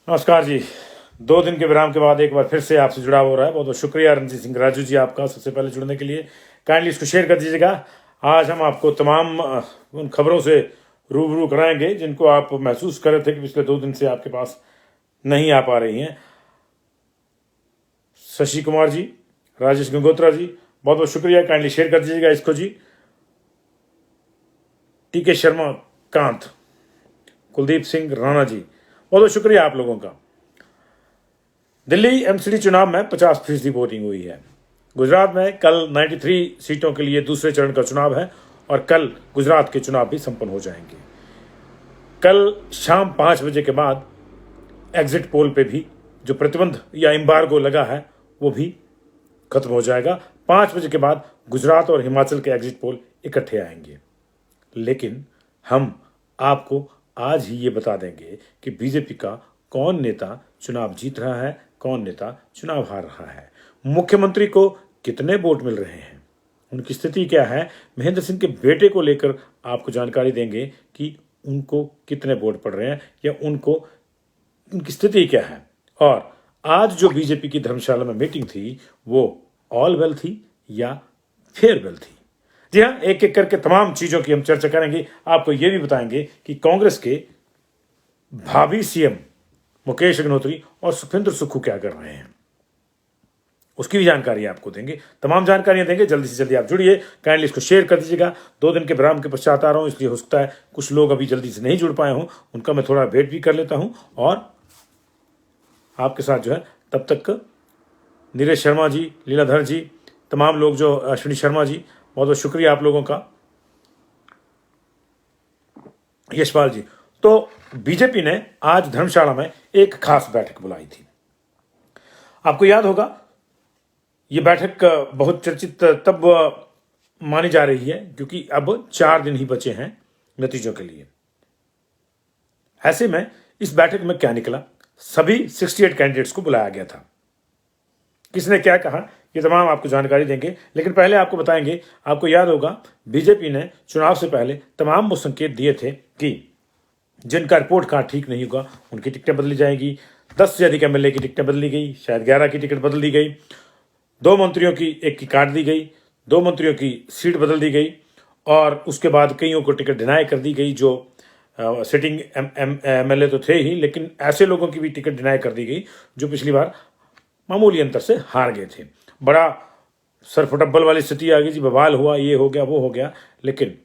नमस्कार जी। 2 दिन के विराम के बाद एक बार फिर से आपसे जुड़ा हो रहा है। बहुत बहुत शुक्रिया रणजीत सिंह राजू जी आपका सबसे पहले जुड़ने के लिए। काइंडली इसको शेयर कर दीजिएगा। आज हम आपको तमाम उन खबरों से रूबरू कराएंगे जिनको आप महसूस कर रहे थे कि पिछले 2 दिन से आपके पास नहीं आ पा रही हैं। शशि कुमार जी, राजेश गंगोत्रा जी, बहुत बहुत शुक्रिया। काइंडली शेयर कर दीजिएगा इसको जी। टीके शर्मा कांत, कुलदीप सिंह राणा जी, बहुत बहुत शुक्रिया आप लोगों का। दिल्ली एमसीडी चुनाव में 50% वोटिंग हुई है। गुजरात में कल 93 सीटों के लिए दूसरे चरण का चुनाव है और कल गुजरात के चुनाव भी संपन्न हो जाएंगे। कल शाम 5 बजे के बाद एग्जिट पोल पे भी जो प्रतिबंध या एम्बार्गो लगा है वो भी खत्म हो जाएगा। 5 बजे के बाद गुजरात और हिमाचल के एग्जिट पोल इकट्ठे आएंगे। लेकिन हम आपको आज ही ये बता देंगे कि बीजेपी का कौन नेता चुनाव जीत रहा है, कौन नेता चुनाव हार रहा है, मुख्यमंत्री को कितने वोट मिल रहे हैं, उनकी स्थिति क्या है, महेंद्र सिंह के बेटे को लेकर आपको जानकारी देंगे कि उनको कितने वोट पड़ रहे हैं या उनकी स्थिति क्या है। और आज जो बीजेपी की धर्मशाला में मीटिंग थी वो ऑल वेल थी या फेयरवेल थी। जी हाँ, एक एक करके तमाम चीजों की हम चर्चा करेंगे। आपको यह भी बताएंगे कि कांग्रेस के भावी सीएम मुकेश अग्निहोत्री और सुखविंदर सुक्खू क्या कर रहे हैं, उसकी भी जानकारी आपको देंगे। तमाम जानकारियां देंगे। जल्दी से जल्दी आप जुड़िए, काइंडली इसको शेयर कर दीजिएगा। 2 दिन के विराम के पश्चात आ रहा हूं, इसलिए हो सकता है कुछ लोग अभी जल्दी से नहीं जुड़ पाए हों, उनका मैं थोड़ा वेट भी कर लेता हूं। और आपके साथ जो है तब तक नीरज शर्मा जी, लीलाधर जी, तमाम लोग जो अश्विनी शर्मा जी, बहुत बहुत शुक्रिया आप लोगों का। यशपाल जी। तो बीजेपी ने आज धर्मशाला में एक खास बैठक बुलाई थी। आपको याद होगा यह बैठक बहुत चर्चित तब मानी जा रही है क्योंकि अब 4 दिन ही बचे हैं नतीजों के लिए। ऐसे में इस बैठक में क्या निकला, सभी 68 कैंडिडेट्स को बुलाया गया था। किसने क्या कहा ये तमाम आपको जानकारी देंगे। लेकिन पहले आपको बताएंगे, आपको याद होगा बीजेपी ने चुनाव से पहले तमाम वो संकेत दिए थे कि जिनका रिपोर्ट कार्ड ठीक नहीं होगा उनकी टिकटें बदली जाएगी। 10 से अधिक एमएलए की टिकटें बदली गई, शायद 11 की टिकट बदल दी गई, 2 मंत्रियों की एक की काट दी गई, 2 मंत्रियों की सीट बदल दी गई और उसके बाद कईयों को टिकट डिनाई कर दी गई जो सिटिंग एमएलए तो थे ही, लेकिन ऐसे लोगों की भी टिकट डिनाई कर दी गई जो पिछली बार मामूली अंतर से हार गए थे। बड़ा सरफटब्बल वाली स्थिति आ गई जी, बवाल हुआ, ये हो गया वो हो गया। लेकिन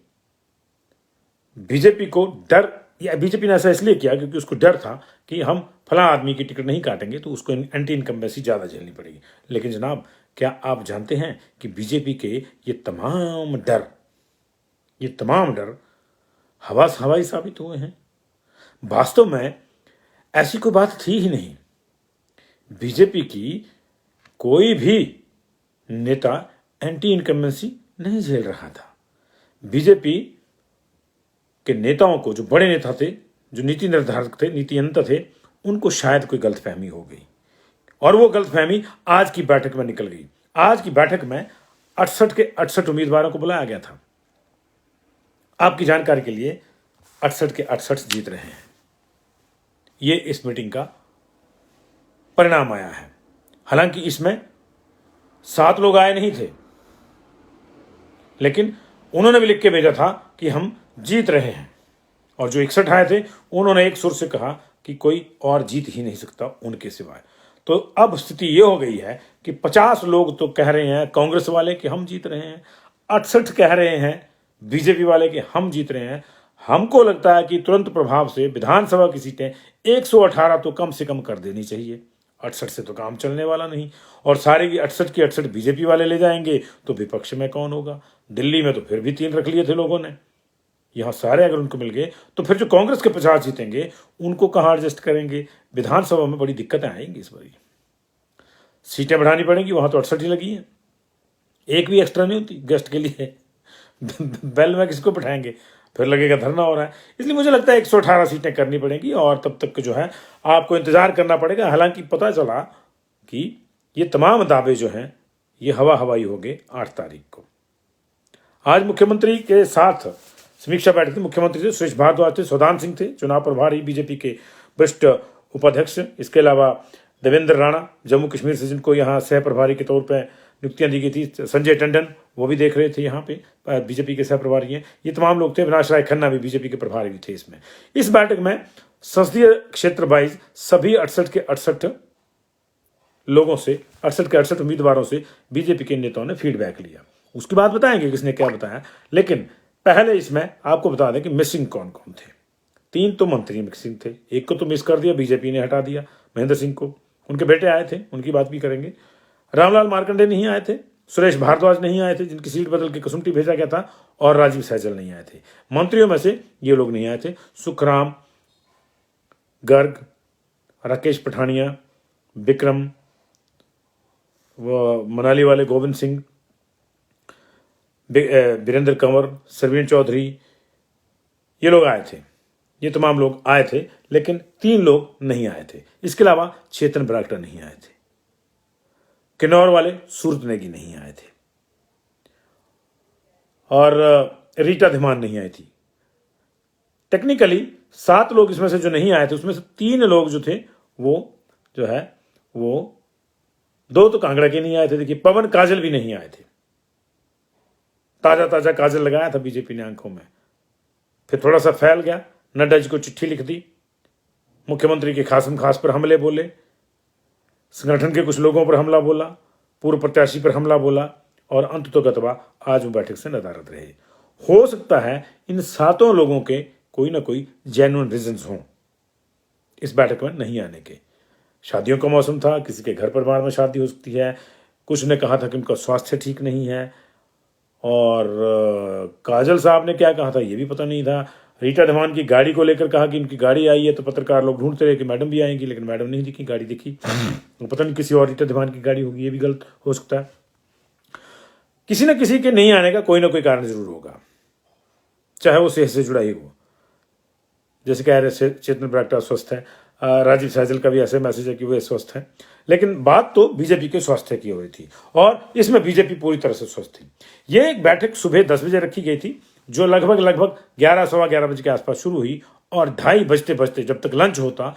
बीजेपी को डर, या बीजेपी ने ऐसा इसलिए किया क्योंकि उसको डर था कि हम फला आदमी की टिकट नहीं काटेंगे तो उसको एंटी इनकम्बेंसी ज्यादा झेलनी पड़ेगी। लेकिन जनाब, क्या आप जानते हैं कि बीजेपी के ये तमाम डर हवाई साबित हुए हैं। वास्तव में ऐसी कोई बात थी ही नहीं। बीजेपी की कोई भी नेता एंटी इनकम्बेंसी नहीं झेल रहा था। बीजेपी के नेताओं को, जो बड़े नेता थे, जो नीति निर्धारक थे, नीतियंता थे, उनको शायद कोई गलतफहमी हो गई और वो गलतफहमी आज की बैठक में निकल गई। आज की बैठक में 68 के 68 उम्मीदवारों को बुलाया गया था। आपकी जानकारी के लिए 68 के 68 जीत रहे हैं। ये इस मीटिंग का परिणाम आया है। हालांकि इसमें 7 लोग आए नहीं थे, लेकिन उन्होंने भी लिख के भेजा था कि हम जीत रहे हैं। और जो 61 आए थे उन्होंने एक सुर से कहा कि कोई और जीत ही नहीं सकता उनके सिवाय। तो अब स्थिति यह हो गई है कि 50 लोग तो कह रहे हैं कांग्रेस वाले कि हम जीत रहे हैं, 68 कह रहे हैं बीजेपी वाले कि हम जीत रहे हैं। हमको लगता है कि तुरंत प्रभाव से विधानसभा की सीटें 118 तो कम से कम कर देनी चाहिए। 68 से तो काम चलने वाला नहीं, और सारे की 68 बीजेपी वाले ले जाएंगे तो विपक्ष में कौन होगा। दिल्ली में तो फिर भी 3 रख लिए थे लोगों ने, यहां सारे अगर उनको मिल गए तो फिर जो कांग्रेस के 50 जीतेंगे उनको कहां एडजस्ट करेंगे। विधानसभा में बड़ी दिक्कतें आएंगी। इस बार सीटें बढ़ानी पड़ेंगी, वहां तो 68 ही लगी हैं, एक भी एक्स्ट्रा नहीं होती गेस्ट के लिए। बेल में किसको बैठाएंगे, फिर लगेगा धरना हो रहा है। इसलिए मुझे लगता है 118 सीटें करनी पड़ेंगी और तब तक जो है आपको इंतजार करना पड़ेगा। हालांकि पता चला कि ये तमाम दावे जो हैं ये हवाई हो गए 8 तारीख को। आज मुख्यमंत्री के साथ समीक्षा बैठक थी। मुख्यमंत्री थे सुरेश भारद्वाज थे, सौदान सिंह थे चुनाव प्रभारी बीजेपी के वरिष्ठ उपाध्यक्ष। इसके अलावा देवेंद्र राणा जम्मू कश्मीर से, जिनको यहाँ सह प्रभारी के तौर पर नियुक्तियां दी गई थी। संजय टंडन वो भी देख रहे थे यहाँ पे, बीजेपी के सह प्रभारी हैं। ये तमाम लोग थे। अविनाश राय खन्ना भी बीजेपी के प्रभारी भी थे इसमें। इस बैठक में संसदीय क्षेत्र वाइज सभी 68 के 68 लोगों से, 68 के 68 उम्मीदवारों से बीजेपी के नेताओं ने फीडबैक लिया। उसके बाद बताएंगे किसने क्या बताया, लेकिन पहले इसमें आपको बता दें कि मिसिंग कौन कौन थे। 3 तो मंत्री मिसिंग थे, एक को तो मिस कर दिया, बीजेपी ने हटा दिया, महेंद्र सिंह को। उनके बेटे आए थे, उनकी बात भी करेंगे। रामलाल मार्कंडे नहीं आए थे, सुरेश भारद्वाज नहीं आए थे, जिनकी सीट बदल के कसुमटी भेजा गया था, और राजीव सहजल नहीं आए थे। मंत्रियों में से ये लोग नहीं आए थे। सुखराम गर्ग, राकेश पठानिया, विक्रम, वो मनाली वाले गोविंद सिंह, वीरेंद्र कंवर, सरवीन चौधरी, ये लोग आए थे। ये तमाम लोग आए थे, लेकिन 3 लोग नहीं आए थे। इसके अलावा चेतन बरागटा नहीं आए थे। किन्नौर वाले सूरत नेगी नहीं आए थे, और रीटा धीमान नहीं आई थी। टेक्निकली 7 लोग इसमें से जो नहीं आए थे, उसमें से 3 लोग जो थे वो जो है वो 2 तो कांगड़ा के नहीं आए थे। देखिए, पवन काजल भी नहीं आए थे। ताजा ताजा काजल लगाया था बीजेपी ने आंखों में, फिर थोड़ा सा फैल गया। नड्डा जी को चिट्ठी लिख दी, मुख्यमंत्री के खासम खास पर हमले बोले, संगठन के कुछ लोगों पर हमला बोला, पूर्व प्रत्याशी पर हमला बोला, और अंत तो गतवा आज वो बैठक से नदारद रहे। हो सकता है इन 7 लोगों के कोई ना कोई जेन्युइन रीजंस हों इस बैठक में नहीं आने के। शादियों का मौसम था, किसी के घर परिवार में शादी हो सकती है, कुछ ने कहा था कि उनका स्वास्थ्य ठीक नहीं है, और काजल साहब ने क्या कहा था ये भी पता नहीं था। रीटा धीमान की गाड़ी को लेकर कहा कि उनकी गाड़ी आई है, तो पत्रकार लोग ढूंढते रहे कि मैडम भी आएंगी, लेकिन मैडम नहीं दिखी, गाड़ी दिखी। तो पता नहीं किसी और रीटा धीमान की गाड़ी होगी, ये भी गलत हो सकता है। किसी न किसी के नहीं आने का कोई ना कोई कारण जरूर होगा, चाहे वो सेहत से जुड़ा ही हो। जैसे कह रहे चेतन बरागटा स्वस्थ है, राजीव सहजल का भी ऐसे मैसेज है कि वो स्वस्थ है, लेकिन बात तो बीजेपी के स्वास्थ्य की हो रही थी, और इसमें बीजेपी पूरी तरह से स्वस्थ थी। ये एक बैठक सुबह 10 बजे रखी गई थी, जो लगभग 11 सवा 11 बजे के आसपास शुरू हुई, और 2:30 बजते बजते जब तक लंच होता,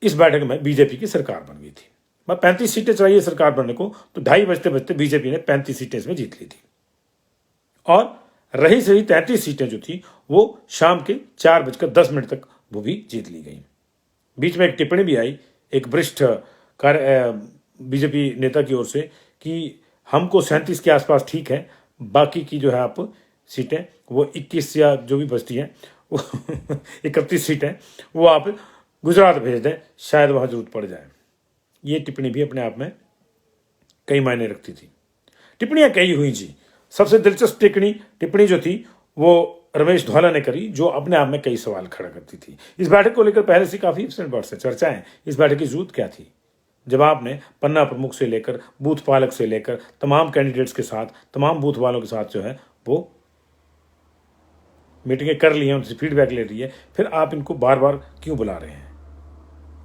इस बैठक में बीजेपी की सरकार बन गई थी। 35 सीटें चाहिए सरकार बनने को, तो 2:30 बजते बजते बीजेपी ने 35 सीटें इसमें जीत ली थी, और रही सही 33 सीटें जो थी वो शाम के 4:10 तक वो भी जीत ली गई। बीच में एक टिप्पणी भी आई एक वरिष्ठ बीजेपी नेता की ओर से कि हमको 37 के आसपास ठीक है, बाकी की जो है आप सीटें वो 21 या जो भी बचती हैं वो 31 सीटें वो आप गुजरात भेज दें, शायद वहाँ जरूरत पड़ जाए। ये टिप्पणी भी अपने आप में कई मायने रखती थी। टिप्पणियाँ कई हुई जी। सबसे दिलचस्प टिप्पणी जो थी वो रमेश धवाला ने करी, जो अपने आप में कई सवाल खड़ा करती थी। इस बैठक को लेकर पहले से काफ़ी से चर्चाएं, इस बैठक की जरूरत क्या थी, जब आपने पन्ना प्रमुख से लेकर बूथ पालक से लेकर तमाम कैंडिडेट्स के साथ, तमाम बूथ वालों के साथ जो है वो मीटिंगें कर ली हैं, उनसे फीडबैक ले रही है, फिर आप इनको बार बार क्यों बुला रहे हैं।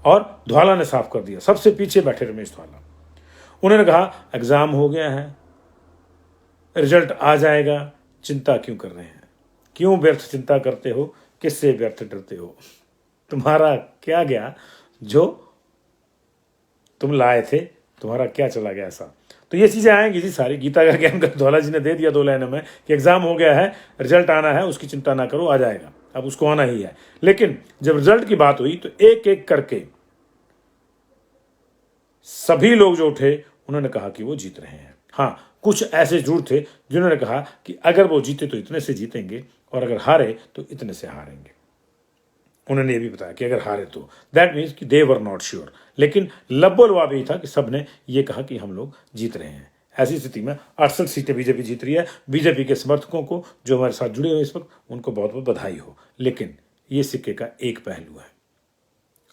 और धवाला ने साफ कर दिया, सबसे पीछे बैठे रमेश धवाला, उन्होंने कहा एग्जाम हो गया है, रिजल्ट आ जाएगा, चिंता क्यों कर रहे हैं, क्यों व्यर्थ चिंता करते हो, किससे व्यर्थ डरते हो, तुम्हारा क्या गया जो तुम लाए थे, तुम्हारा क्या चला गया ऐसा। तो ये चीज़ें आएंगी जी सारी। गीता का ज्ञान धौला जी ने दे दिया 2 लाइनों में कि एग्जाम हो गया है, रिजल्ट आना है, उसकी चिंता ना करो, आ जाएगा, अब उसको आना ही है। लेकिन जब रिजल्ट की बात हुई तो एक एक करके सभी लोग जो उठे उन्होंने कहा कि वो जीत रहे हैं। हाँ, कुछ ऐसे जरूर थे जिन्होंने कहा कि अगर वो जीते तो इतने से जीतेंगे, और अगर हारे तो इतने से हारेंगे। उन्होंने ये भी बताया कि अगर हारे तो दैट मीन्स कि दे वर नॉट श्योर। लेकिन लब्बोलवाब यही था कि सबने ये कहा कि हम लोग जीत रहे हैं। ऐसी स्थिति में 68 सीटें बीजेपी जीत रही है। बीजेपी के समर्थकों को जो हमारे साथ जुड़े हुए इस वक्त, उनको बहुत बहुत बधाई हो। लेकिन ये सिक्के का एक पहलू है।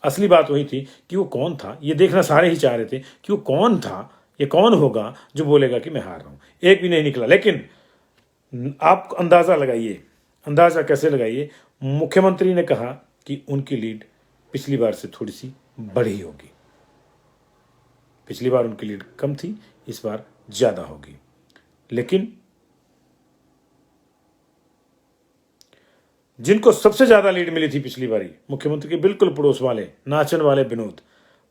असली बात वही थी कि वो कौन था, ये देखना सारे ही चाह रहे थे कि वो कौन था, ये कौन होगा जो बोलेगा कि मैं हार रहा हूं। एक भी नहीं निकला। लेकिन आप अंदाजा लगाइए, अंदाजा कैसे लगाइए, मुख्यमंत्री ने कहा कि उनकी लीड पिछली बार से थोड़ी सी बढ़ी होगी। पिछली बार उनकी लीड कम थी, इस बार ज्यादा होगी। लेकिन जिनको सबसे ज्यादा लीड मिली थी पिछली बारी, मुख्यमंत्री के बिल्कुल पड़ोस वाले नाचन वाले विनोद,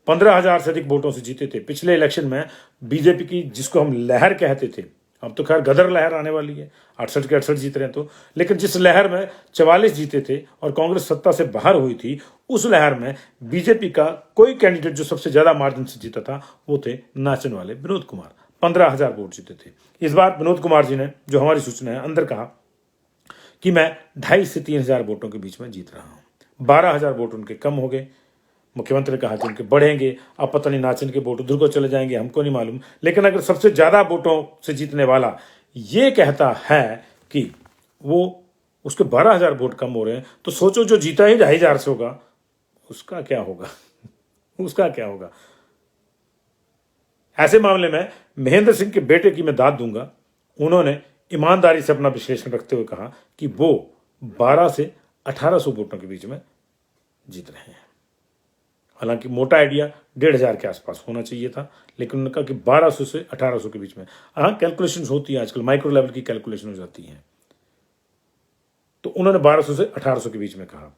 15,000 से अधिक वोटों से जीते थे। पिछले इलेक्शन में बीजेपी की, जिसको हम लहर कहते थे, अब तो खैर गदर लहर आने वाली है, 68 के 68 जीत रहे हैं तो, लेकिन जिस लहर में 44 जीते थे और कांग्रेस सत्ता से बाहर हुई थी, उस लहर में बीजेपी का कोई कैंडिडेट जो सबसे ज्यादा मार्जिन से जीता था वो थे नाचन वाले विनोद कुमार, 15,000 वोट जीते थे। इस बार विनोद कुमार जी ने, जो हमारी सूचना है, अंदर कहा कि मैं 2,500 से 3,000 वोटों के बीच में जीत रहा हूं। 12,000 वोट उनके कम हो गए। मुख्यमंत्री ने कहा कि उनके बढ़ेंगे, अब पता नहीं नाचन के वोट उधर को चले जाएंगे, हमको नहीं मालूम। लेकिन अगर सबसे ज्यादा वोटों से जीतने वाला ये कहता है कि वो उसके 12,000 वोट कम हो रहे हैं, तो सोचो जो जीता ही 2,500 से होगा, उसका क्या होगा उसका क्या होगा। ऐसे मामले में महेंद्र सिंह के बेटे की मैं दाद दूंगा। उन्होंने ईमानदारी से अपना विश्लेषण रखते हुए कहा कि वो 12 से 1,800 वोटों के बीच में जीत रहे हैं। हालांकि मोटा आइडिया 1,500 के आसपास होना चाहिए था, लेकिन उन्होंने कहा कि 1200 से 1,800 के बीच में। हाँ, कैलकुलेशन होती है आजकल, माइक्रो लेवल की कैलकुलेशन हो जाती है, तो उन्होंने 1200 से 1,800 के बीच में कहा।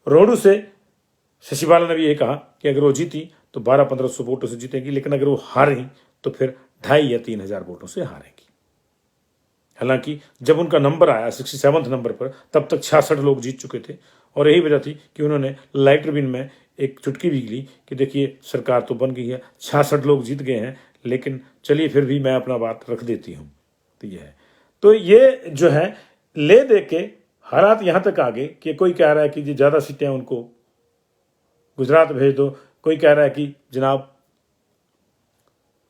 रोहडू से शशि बाला ने भी ये कहा कि अगर वो जीती तो 1200-1500 वोटों से जीतेगी, लेकिन अगर वो हारी तो फिर 2,500 या 3,000 वोटों से हारेगी। हालांकि जब उनका नंबर आया 67 नंबर पर, तब तक 66 लोग जीत चुके थे, और यही वजह थी कि उन्होंने लाइटर बिन में एक चुटकी भी ली कि देखिए सरकार तो बन गई है, 66 लोग जीत गए हैं, लेकिन चलिए फिर भी मैं अपना बात रख देती हूं। तो ये है, तो ये जो है ले दे के हालात यहां तक आ गए कि कोई कह रहा है कि जी ज्यादा सीटें उनको गुजरात भेज दो, कोई कह रहा है कि जनाब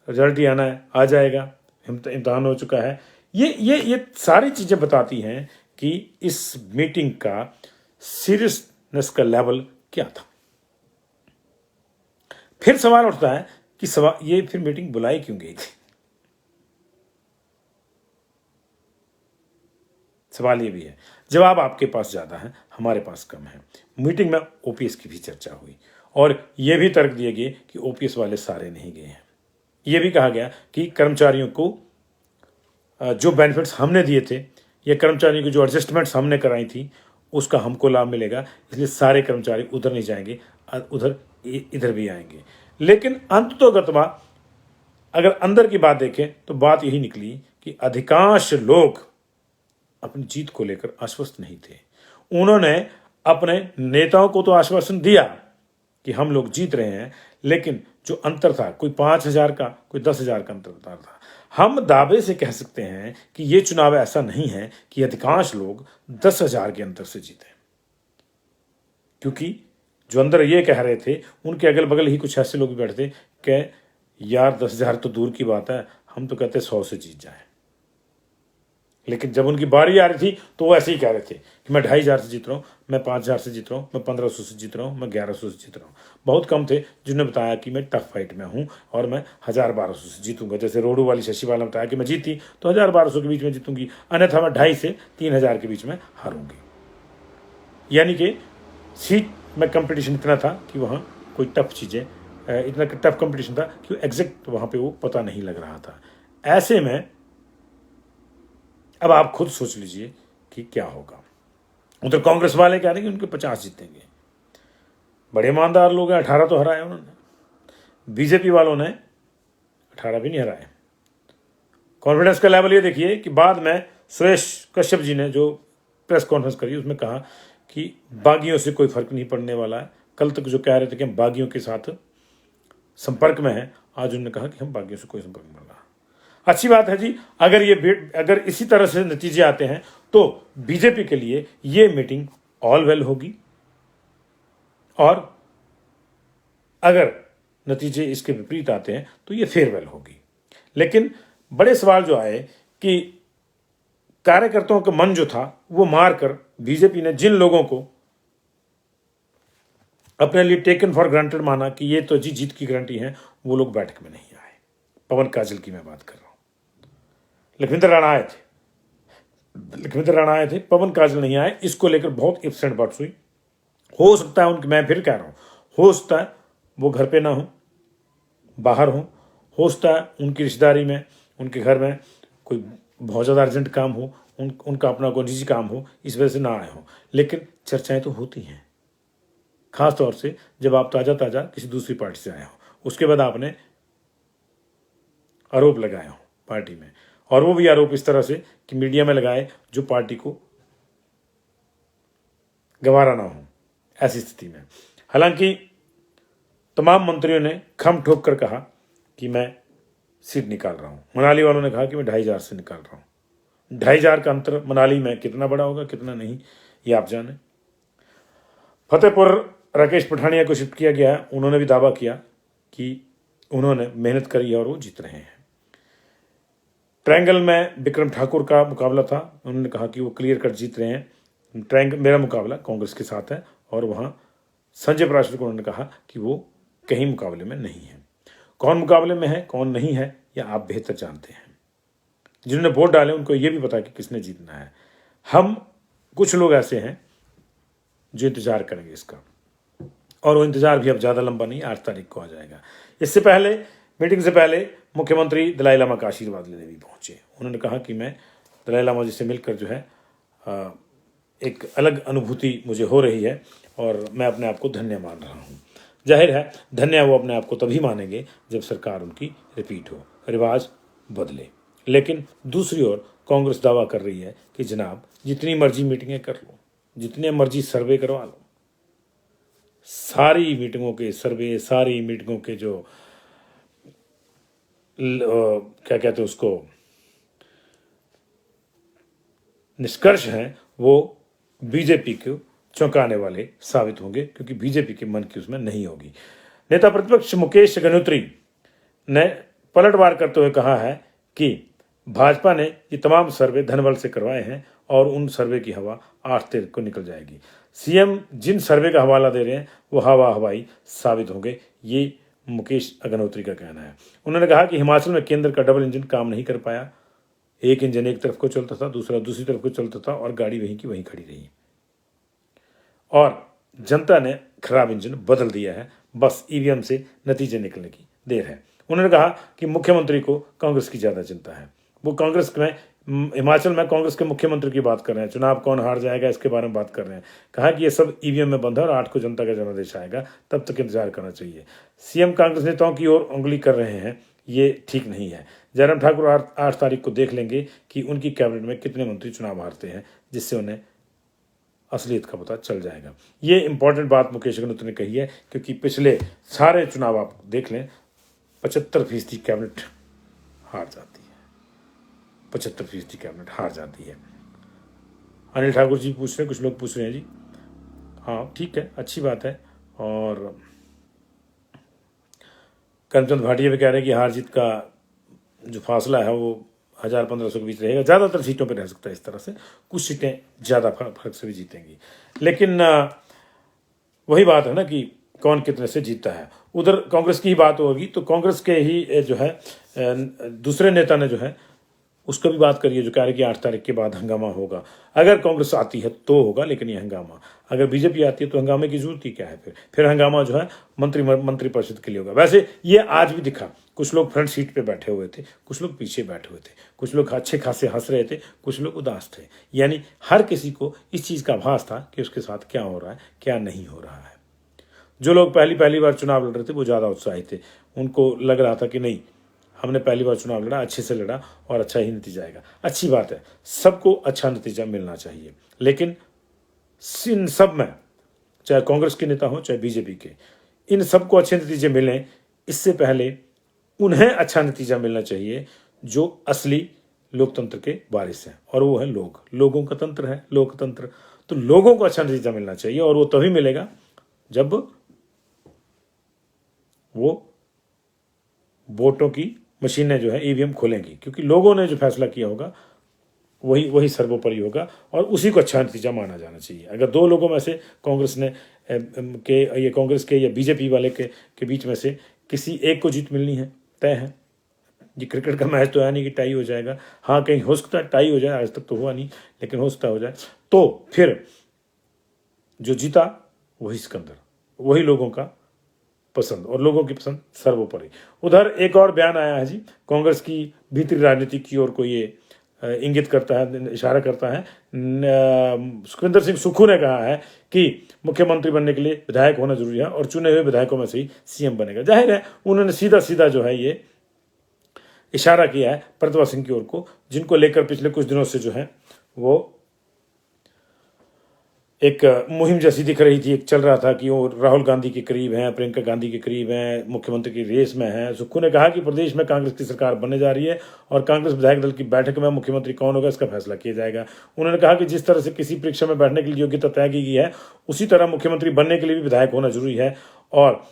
रिजल्ट ही आना है, आ जाएगा, इम्तहान हो चुका है। ये सारी चीजें बताती हैं कि इस मीटिंग का सीरियसनेस का लेवल क्या था। फिर सवाल उठता है कि ये फिर मीटिंग बुलाई क्यों गई थी। सवाल ये भी है, जवाब आपके पास ज्यादा है, हमारे पास कम है। मीटिंग में ओपीएस की भी चर्चा हुई और यह भी तर्क दिए गए कि ओपीएस वाले सारे नहीं गए हैं। यह भी कहा गया कि कर्मचारियों को जो बेनिफिट्स हमने दिए थे या कर्मचारियों की जो एडजस्टमेंट्स हमने कराई थी उसका हमको लाभ मिलेगा, इसलिए सारे कर्मचारी उधर नहीं जाएंगे, उधर इधर भी आएंगे। लेकिन अंततोगत्वा अगर अंदर की बात देखें तो बात यही निकली कि अधिकांश लोग अपनी जीत को लेकर आश्वस्त नहीं थे। उन्होंने अपने नेताओं को तो आश्वासन दिया कि हम लोग जीत रहे हैं, लेकिन जो अंतर था, कोई 5,000 का, कोई 10,000 का अंतर था। हम दावे से कह सकते हैं कि यह चुनाव ऐसा नहीं है कि अधिकांश लोग 10,000 के अंतर से जीते, क्योंकि जो अंदर ये कह रहे थे उनके अगल बगल ही कुछ ऐसे लोग बैठते कि यार 10,000 तो दूर की बात है, हम तो कहते 100 से जीत जाए। लेकिन जब उनकी बारी आ रही थी तो वो ऐसे ही कह रहे थे कि मैं 2,500 से जीत रहा हूँ, मैं 5,000 से जीत रहा हूँ, मैं 1,500 से जीत रहा हूँ, मैं 1,100 से जीत रहा हूँ। बहुत कम थे जिन्होंने बताया कि मैं टफ फाइट में हूँ और मैं 1,000-1,200 से जीतूंगा। जैसे रोडू वाली शशि बाला ने बताया कि मैं जीती तो 1,000-1,200 के बीच में जीतूंगी, अन्यथा मैं 2,500 से 3,000 के बीच में हारूंगी। यानी कि सीट में कंपटीशन इतना था कि वहाँ कोई टफ चीज़ें, इतना टफ कंपटीशन था कि एग्जैक्ट वहाँ पे वो पता नहीं लग रहा था। ऐसे में अब आप खुद सोच लीजिए कि क्या होगा। उधर कांग्रेस वाले कह रहे हैं कि उनके 50 जीतेंगे, बड़े ईमानदार लोग हैं, 18 तो हराए उन्होंने। बीजेपी वालों ने 18 भी नहीं हराए। कॉन्फिडेंस का लेवल ये देखिए कि बाद में सुरेश कश्यप जी ने जो प्रेस कॉन्फ्रेंस करी उसमें कहा कि बागियों से कोई फर्क नहीं पड़ने वाला है। कल तक जो कह रहे थे कि हम बागियों के साथ संपर्क में हैं, आज उन्होंने कहा कि हम बागियों से कोई संपर्क में नहीं। अच्छी बात है जी। अगर इसी तरह से नतीजे आते हैं तो बीजेपी के लिए ये मीटिंग ऑल वेल होगी, और अगर नतीजे इसके विपरीत आते हैं तो ये फेयरवेल होगी। लेकिन बड़े सवाल जो आए कि कार्यकर्ताओं का मन जो था वो मारकर बीजेपी ने जिन लोगों को अपने लिए टेकन फॉर ग्रांटेड माना कि ये तो जी जीत की गारंटी है, वो लोग बैठक में नहीं आए। पवन काजल की मैं बात कर रहा हूं। लखविंदर राणा आए थे, पवन काजल नहीं आए। इसको लेकर बहुत इफ्स एंड बट्स हुई। हो सकता है उनके, मैं फिर कह रहा हूं, हो सकता है वो घर पे ना हो, बाहर हो सकता है उनकी रिश्तेदारी में, उनके घर में कोई बहुत ज़्यादा अर्जेंट काम हो, उनका अपना कोई निजी काम हो, इस वजह से ना आए हों, लेकिन चर्चाएं तो होती हैं, खास तौर से जब आप ताज़ा ताज़ा किसी दूसरी पार्टी से आए हो, उसके बाद आपने आरोप लगाए हो पार्टी में, और वो भी आरोप इस तरह से कि मीडिया में लगाए जो पार्टी को गवारा ना हो। ऐसी स्थिति में हालांकि तमाम मंत्रियों ने खम ठोक कर कहा कि मैं सीट निकाल रहा हूं। मनाली वालों ने कहा कि मैं 2500 से निकाल रहा हूं। 2500 का अंतर मनाली में कितना बड़ा होगा, कितना नहीं, ये आप जाने। फतेहपुर राकेश पठानिया को शिफ्ट किया गया है। उन्होंने भी दावा किया कि उन्होंने मेहनत करी है और वो जीत रहे हैं। ट्रायंगल में विक्रम ठाकुर का मुकाबला था। उन्होंने कहा कि वो क्लियर कट जीत रहे हैं। ट्रायंगल मेरा मुकाबला कांग्रेस के साथ है, और वहां संजय पराशर को उन्होंने कहा कि वो कहीं मुकाबले में नहीं है। कौन मुकाबले में है, कौन नहीं है, या आप बेहतर जानते हैं। जिन्होंने वोट डाले उनको ये भी पता कि किसने जीतना है। हम कुछ लोग ऐसे हैं जो इंतजार करेंगे इसका, और वो इंतजार भी अब ज़्यादा लंबा नहीं, 8 तारीख को आ जाएगा। इससे पहले, मीटिंग से पहले, मुख्यमंत्री दलाई लामा का आशीर्वाद लेने भी पहुंचे। उन्होंने कहा कि मैं दलाई लामा जी से मिलकर जो है एक अलग अनुभूति मुझे हो रही है, और मैं अपने आप को धन्य मान रहा हूँ। जाहिर है धन्य वो अपने आप को तभी मानेंगे जब सरकार उनकी रिपीट हो, रिवाज बदले। लेकिन दूसरी ओर कांग्रेस दावा कर रही है कि जनाब जितनी मर्जी मीटिंगें कर लो, जितने मर्जी सर्वे करवा लो, सारी मीटिंगों के सर्वे, सारी मीटिंगों के जो क्या कहते हैं उसको, निष्कर्ष हैं, वो बीजेपी को चौंकाने वाले साबित होंगे, क्योंकि बीजेपी के मन की उसमें नहीं होगी। नेता प्रतिपक्ष मुकेश अग्निहोत्री ने पलटवार करते हुए कहा है कि भाजपा ने ये तमाम सर्वे धनबल से करवाए हैं, और उन सर्वे की हवा 8 तारीख को निकल जाएगी। सीएम जिन सर्वे का हवाला दे रहे हैं वो हवा हवाई साबित होंगे, ये मुकेश अग्निहोत्री का कहना है। उन्होंने कहा कि हिमाचल में केंद्र का डबल इंजन काम नहीं कर पाया। एक इंजन एक तरफ को चलता था, दूसरा दूसरी तरफ को चलता था, और गाड़ी वहीं की वहीं खड़ी रही, और जनता ने खराब इंजन बदल दिया है। बस ईवीएम से नतीजे निकलने की देर है। उन्होंने कहा कि मुख्यमंत्री को कांग्रेस की ज़्यादा चिंता है। वो कांग्रेस में, हिमाचल में कांग्रेस के मुख्यमंत्री की बात कर रहे हैं। चुनाव कौन हार जाएगा इसके बारे में बात कर रहे हैं। कहा कि ये सब ईवीएम में बंद है, और 8 को जनता का जनादेश आएगा, तब तक इंतजार करना चाहिए। सीएम कांग्रेस नेताओं की ओर उंगली कर रहे हैं, ये ठीक नहीं है। जयराम ठाकुर 8 तारीख को देख लेंगे कि उनकी कैबिनेट में कितने मंत्री चुनाव हारते हैं, जिससे उन्हें असलियत का पता चल जाएगा। ये इंपॉर्टेंट बात मुकेश अग्निहोत्री ने कही है, क्योंकि पिछले सारे चुनाव आप देख लें, 75% कैबिनेट हार जाती है। 75% कैबिनेट हार जाती है। अनिल ठाकुर जी पूछ रहे हैं, कुछ लोग पूछ रहे हैं जी। हाँ ठीक है, अच्छी बात है। और करमचंद भाटिया भी कह रहे हैं कि हार जीत का जो फासला है वो 1000-1500 के बीच रहेगा। ज़्यादातर सीटों पर रह सकता है इस तरह से, कुछ सीटें ज़्यादा फर्क से भी जीतेंगी। लेकिन वही बात है ना कि कौन कितने से जीतता है। उधर कांग्रेस की ही बात होगी तो कांग्रेस के ही जो है दूसरे नेता ने जो है उसको भी बात करिए, जो कह रहे कि 8 तारीख के बाद हंगामा होगा। अगर कांग्रेस आती है तो होगा, लेकिन ये हंगामा, अगर बीजेपी आती है तो हंगामे की जरूरत ही क्या है। फिर हंगामा जो है मंत्रिपरिषद के लिए होगा। वैसे ये आज भी दिखा, कुछ लोग फ्रंट सीट पे बैठे हुए थे, कुछ लोग पीछे बैठे हुए थे, कुछ लोग अच्छे खासे हंस रहे थे, कुछ लोग उदास थे। यानी हर किसी को इस चीज़ का आभास था कि उसके साथ क्या हो रहा है, क्या नहीं हो रहा है। जो लोग पहली बार चुनाव लड़ रहे थे वो ज़्यादा उत्साहित थे। उनको लग रहा था कि नहीं, हमने पहली बार चुनाव लड़ा, अच्छे से लड़ा और अच्छा ही नतीजा आएगा। अच्छी बात है, सबको अच्छा नतीजा मिलना चाहिए। लेकिन इन सब में, चाहे कांग्रेस के नेता हो चाहे बीजेपी के, इन सबको अच्छे नतीजे मिलें, इससे पहले उन्हें अच्छा नतीजा मिलना चाहिए जो असली लोकतंत्र के वारिस हैं, और वो है लोग। लोगों का तंत्र है लोकतंत्र। तो लोगों को अच्छा नतीजा मिलना चाहिए, और वो तभी मिलेगा जब वो वोटों की मशीनें जो है ईवीएम खोलेंगी, क्योंकि लोगों ने जो फैसला किया होगा वही सर्वोपरि होगा, और उसी को अच्छा नतीजा माना जाना चाहिए। अगर दो लोगों में से कांग्रेस के या बीजेपी वाले के बीच में से किसी एक को जीत मिलनी है, तय है। ये क्रिकेट का मैच तो है नहीं कि टाई हो जाएगा। हाँ, कहीं हो सकता है टाई हो जाए, आज तक तो हुआ नहीं, लेकिन हो सकता हो जाए। तो फिर जो जीता वही सिकंदर, वही लोगों का पसंद, और लोगों की पसंद सर्वोपरि। उधर एक और बयान आया है जी, कांग्रेस की भीतरी राजनीति की ओर को ये इंगित करता है, इशारा करता है। सुखविंदर सिंह सुक्खू ने कहा है कि मुख्यमंत्री बनने के लिए विधायक होना जरूरी है और चुने हुए विधायकों में से ही सीएम बनेगा। जाहिर है उन्होंने सीधा सीधा जो है ये इशारा किया है प्रतिभा सिंह की ओर को, जिनको लेकर पिछले कुछ दिनों से जो है वो एक मुहिम जैसी दिख रही थी। एक चल रहा था कि वो राहुल गांधी के करीब हैं, प्रियंका गांधी के करीब हैं, मुख्यमंत्री की रेस में हैं। सुक्खू ने कहा कि प्रदेश में कांग्रेस की सरकार बनने जा रही है और कांग्रेस विधायक दल की बैठक में मुख्यमंत्री कौन होगा इसका फैसला किया जाएगा। उन्होंने कहा कि जिस तरह से किसी परीक्षा में बैठने के लिए योग्यता तय की गई है, उसी तरह मुख्यमंत्री बनने के लिए भी विधायक होना जरूरी है। और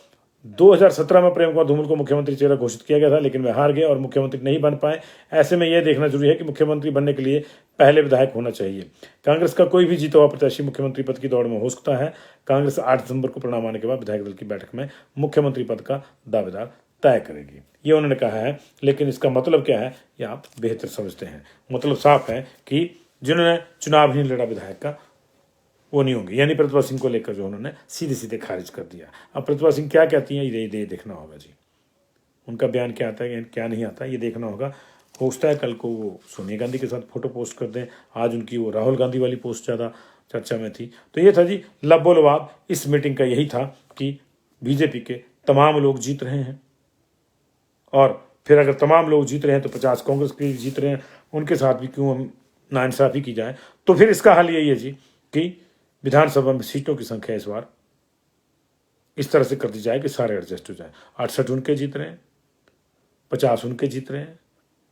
2017 में प्रेम कुमार धूमल को मुख्यमंत्री चेहरा घोषित किया गया था, लेकिन वे हार गए और मुख्यमंत्री नहीं बन पाए। ऐसे में यह देखना जरूरी है कि मुख्यमंत्री बनने के लिए पहले विधायक होना चाहिए। कांग्रेस का कोई भी जीता हुआ प्रत्याशी मुख्यमंत्री पद की दौड़ में हो सकता है। कांग्रेस 8 दिसंबर को परिणाम आने के बाद विधायक दल की बैठक में मुख्यमंत्री पद का दावेदार तय करेगी, ये उन्होंने कहा है। लेकिन इसका मतलब क्या है ये आप बेहतर समझते हैं। मतलब साफ है कि जिन्होंने चुनाव नहीं लड़ा विधायक का वो नहीं होंगे, यानी प्रतिभा सिंह को लेकर जो उन्होंने सीधे सीधे खारिज कर दिया। अब प्रतिभा सिंह क्या कहती हैं ये देखना होगा जी, उनका बयान क्या आता है क्या नहीं आता ये देखना होगा। हो सकता है कल को वो सोनिया गांधी के साथ फोटो पोस्ट कर दें, आज उनकी वो राहुल गांधी वाली पोस्ट ज़्यादा चर्चा में थी। तो ये था जी लब्बो लबाब इस मीटिंग का, यही था कि बीजेपी के तमाम लोग जीत रहे हैं और फिर अगर तमाम लोग जीत रहे हैं तो 50 कांग्रेस के जीत रहे हैं, उनके साथ भी क्यों हम नाइंसाफ़ी की जाए। तो फिर इसका हल यही है जी कि विधानसभा में सीटों की संख्या इस बार इस तरह से कर दी जाए कि सारे एडजस्ट हो जाए। 68 उनके जीत रहे हैं, 50 उनके जीत रहे हैं,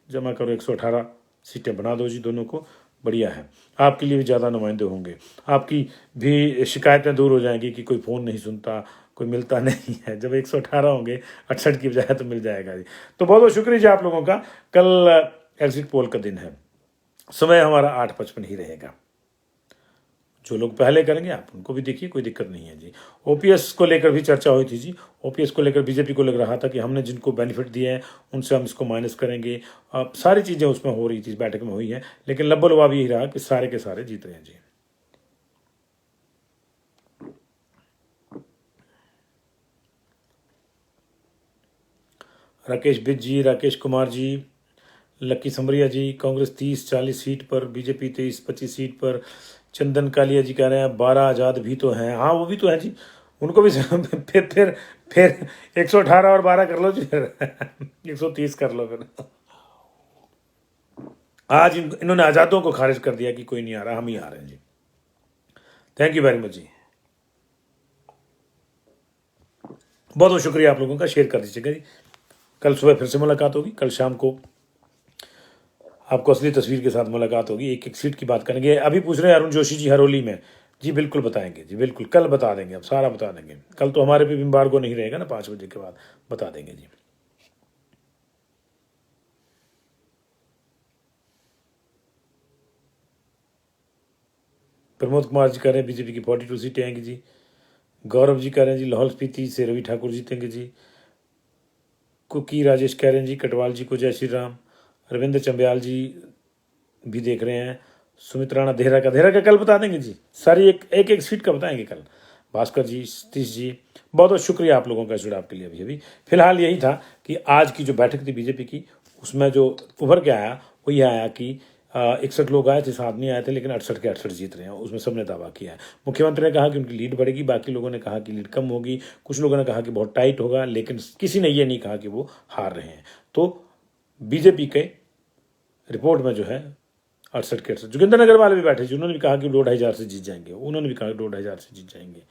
जमा करो 118 सीटें बना दो जी दोनों को, बढ़िया है। आपके लिए भी ज़्यादा नुमाइंदे होंगे, आपकी भी शिकायतें दूर हो जाएंगी कि कोई फ़ोन नहीं सुनता, कोई मिलता नहीं है। जब 118 होंगे 68 की बजाय तो मिल जाएगा जी। तो बहुत बहुत शुक्रिया जी आप लोगों का। कल एग्जिट पोल का दिन है, समय हमारा 8:55 ही रहेगा। जो लोग पहले करेंगे आप उनको भी देखिए, कोई दिक्कत नहीं है जी। ओपीएस को लेकर भी चर्चा हुई थी जी। ओपीएस को लेकर बीजेपी को लग रहा था कि हमने जिनको बेनिफिट दिए हैं उनसे हम इसको माइनस करेंगे। अब सारी चीज़ें उसमें हो रही थी, बैठक में हुई है, लेकिन लब्बो लबाब यही रहा कि सारे के सारे जीत रहे हैं जी। राकेश बिज जी, राकेश कुमार जी, लक्की समरिया जी, कांग्रेस 30-40 सीट पर, बीजेपी 23-25 सीट पर। चंदन कालिया जी कह रहे हैं 12 आज़ाद भी तो हैं। हाँ वो भी तो हैं जी, उनको भी फिर 118 और 12 कर लो जी, फिर 130 कर लो फिर। आज इन्होंने आज़ादों को खारिज कर दिया कि कोई नहीं आ रहा, हम ही आ रहे हैं जी। थैंक यू वेरी मच जी, बहुत बहुत शुक्रिया आप लोगों का। शेयर कर दीजिएगा जी। कल सुबह फिर से मुलाकात होगी, कल शाम को आपको असली तस्वीर के साथ मुलाकात होगी। एक एक सीट की बात करेंगे। अभी पूछ रहे हैं अरुण जोशी जी हरोली में, जी बिल्कुल बताएंगे जी, बिल्कुल कल बता देंगे, अब सारा बता देंगे। कल तो हमारे पे एम्बार्गो नहीं रहेगा ना, 5 बजे के बाद बता देंगे जी। प्रमोद कुमार जी कह रहे हैं बीजेपी की 42 सीटें आएंगी जी। गौरव जी कह रहे हैं जी लाहौल स्पीति से रवि ठाकुर जीतेंगे जी। कुकी राजेश कह रहे हैं जी कटवाल जी को जय श्री राम। रविंद्र चंबयाल जी भी देख रहे हैं। सुमित राणा देहरा का कल बता देंगे जी, सारी एक सीट का बताएंगे कल। भास्कर जी, सतीश जी, बहुत बहुत शुक्रिया आप लोगों का जुड़ाव के लिए। अभी फिलहाल यही था कि आज की जो बैठक थी बीजेपी की, उसमें जो उभर के आया वो ये आया कि 61 लोग आए थे, 7 नहीं आए थे, लेकिन 68 के 68 जीत रहे हैं। उसमें सबने दावा किया है। मुख्यमंत्री ने कहा कि उनकी लीड बढ़ेगी, बाकी लोगों ने कहा कि लीड कम होगी, कुछ लोगों ने कहा कि बहुत टाइट होगा, लेकिन किसी ने ये नहीं कहा कि वो हार रहे हैं। तो बीजेपी के रिपोर्ट में जो है 68 के 68। जोगिंदर नगर वाले भी बैठे थे, उन्होंने भी कहा कि 2-2,500 से जीत जाएंगे, उन्होंने भी कहा 2-2,500 से जीत जाएंगे।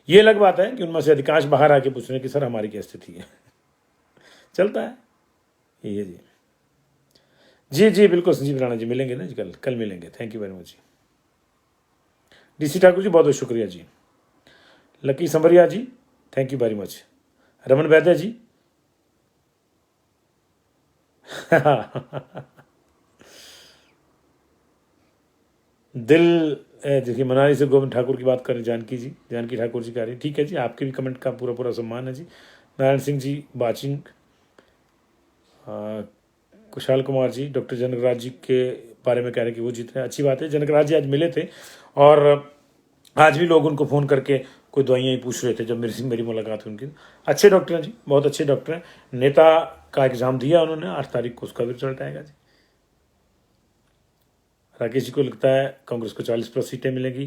ये अलग बात है कि उनमें से अधिकांश बाहर आके पूछ रहे हैं कि सर हमारी क्या स्थिति है। चलता है ये जी। जी बिल्कुल संजीव राणा जी मिलेंगे ना जी, कल मिलेंगे। थैंक यू वेरी मच जी। डीसी ठाकुर जी बहुत बहुत शुक्रिया जी। Lucky Sanwariya ji thank you very much. Raman Vaidya ji दिल देखिए मनाली से गोविंद ठाकुर की बात करें, जानकी ठाकुर जी कह रही ठीक है जी, आपके भी कमेंट का पूरा सम्मान है जी। नारायण सिंह जी वाचिंग, कुशाल कुमार जी डॉक्टर जनकराज जी के बारे में कह रहे हैं कि वो जीत रहे हैं, अच्छी बात है। जनकराज जी आज मिले थे और आज भी लोग उनको फ़ोन करके कोई दवाइयाँ ही पूछ रहे थे जब मेरी मुलाकात हुई उनकी। अच्छे डॉक्टर हैं जी, बहुत अच्छे डॉक्टर हैं। नेता का एग्ज़ाम दिया उन्होंने, 8 तारीख को उसका भी रिजल्ट आएगा जी। राकेश जी को लगता है कांग्रेस को 40+ सीटें मिलेंगी।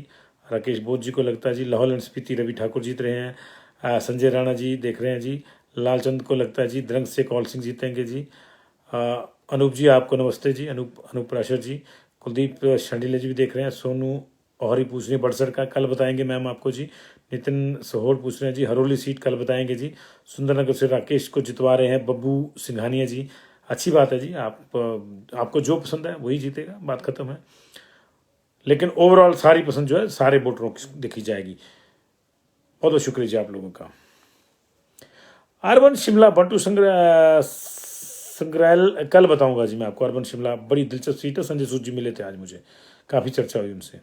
राकेश बोध जी को लगता है जी लाहौल एंड स्पीति रवि ठाकुर जीत रहे हैं। संजय राणा जी देख रहे हैं जी। लालचंद को लगता है जी द्रंग से कौल सिंह जीतेंगे जी। अनूप जी आपको नमस्ते जी। अनूप प्राशर जी। कुलदीप शंडीले जी भी देख रहे हैं। सोनू और ही पूछ रहे हैं बड़सर का, कल बताएंगे मैम आपको जी। नितिन सोहोर पूछ रहे हैं जी हरोली सीट कल बताएंगे जी। सुंदरनगर से राकेश को जितवा रहे हैं बब्बू सिंघानिया जी। अच्छी बात है जी, आपको जो पसंद है वही जीतेगा, बात खत्म है। लेकिन ओवरऑल सारी पसंद जो है सारे वोटरों की देखी जाएगी। बहुत बहुत शुक्रिया जी आप लोगों का। अर्बन शिमला बंटू संग्रहालय कल बताऊंगा जी मैं आपको। अर्बन शिमला बड़ी दिलचस्प सीट है। संजय सूद जी मिले थे आज मुझे, काफ़ी चर्चा हुई उनसे।